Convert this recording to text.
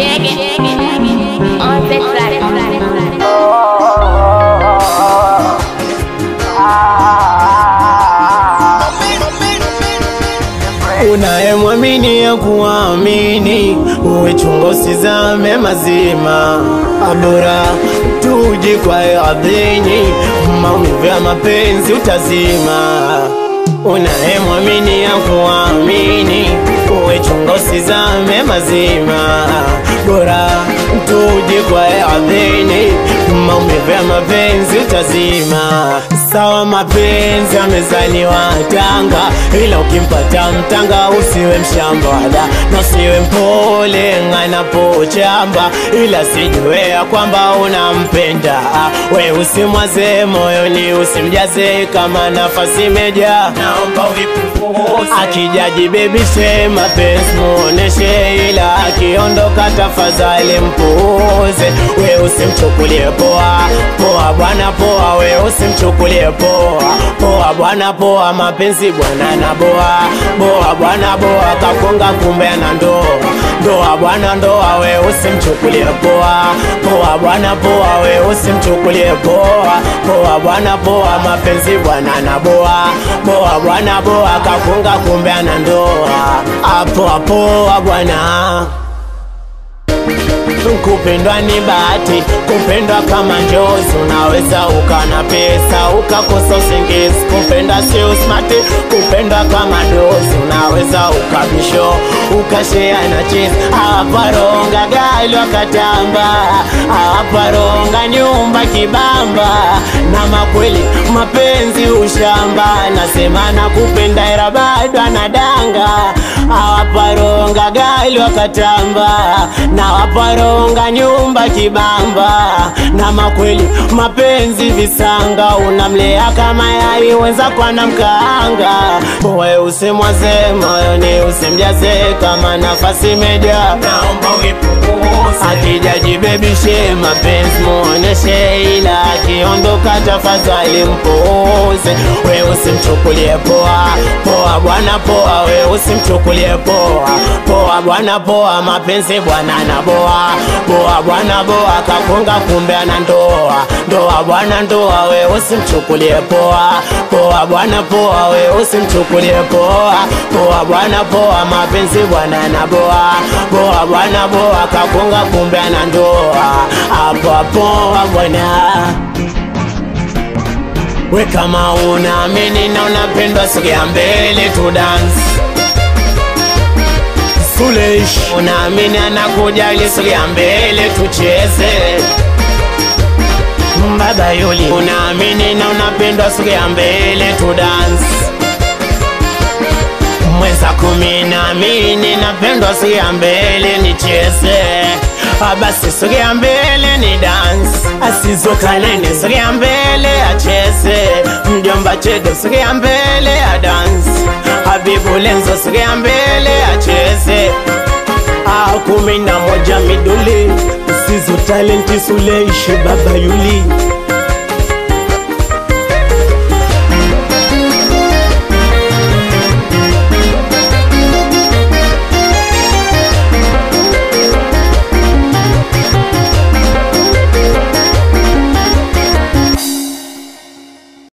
On the track. Unayemwamini ya kuamini, uwe chungo usizame mazima. Bora tuje kwa ardhini, maumivu ya mapenzi utazima. Unayemwamini ya kuamini, uwe chungo usizame mazima. Bora tuje kwa ardhini, maumivu ya mapenzi utazima. Sawa mapenzi amezaliwa Tanga, ila ukimpata mtanga usiwe mshamba na usiwe mpole anapochamba, ila sijue ya kwamba unampenda. We usimwaze moyoni, usimjaze kama nafasi imejaa. Naomba uipunguze, akijajibebishe mapenzi muoneshe, ila akiondoka tafadhali mpuuze. We usimchukulie poa poa bwana poa, we usimchukulie poa poa bwana poa, mapenzi bwana na boa boa bwana boa, kafunga kumbe na ndoa bwana ndoa. We usimchukulie poa poa bwana poa, we usimchukulie poa poa bwana poa, mapenzi bwana na boa boa bwana boa, kafunga kumbe na ndoa. Poa poa bwana. Kupendwa ni bahati, kupendwa kama njozi. Unaweza ukana pesa ukakosa usingizi. Kupendwa sio smart, kupendwa kama dozi. Unaweza ukabisho ukashare na cheese. Hawaparonga gali wakatamba, hawaparonga nyumba kibamba. Na makweli mapenzi ushamba, nasema na kupenda ila bado anadanga. Hawaparonga gali wakatamba, na waparonga nyumba kibamba. Na makweli mapenzi visanga, unamlea kama yai wenza kwa namkaanga. We usimwaze moyoni, usimjaze kama nafasi imejaa. Naomba uipunguze, akijajibebishe mapenzi muoneshe, ila akiondoka tafadhali mpuuze. We usimchukulie poa poa bwana poa, we usimchukulie poa poa bwana poa, mapenzi bwana na boa boa bwana boa, kafunga kumbe na ndoa bwana ndoa. We usimchukulie poa poa bwana poa, we usimchukulie poa poa bwana poa, mapenzi bwana na boa boa bwana boa, kafunga kumbe na ndoa. Poa bwana. We kama unaamini na unapendwa, sogea mbele tu dance. Suleish unaamini anakujali, sogea mbele tucheze. Baba Yuli unaamini na unapendwa, sogea mbele tu dance. Mweza 10 naamini napendwa, sogea mbele nicheze. Basi sogea mbele ni dance. Asizokalene sogea mbele acheze. Mjomba Chedo sogea mbele a dance. Habibu Lenzo sogea mbele acheze. 11 miduli. Sizo talenti Suleish Baba Yuli.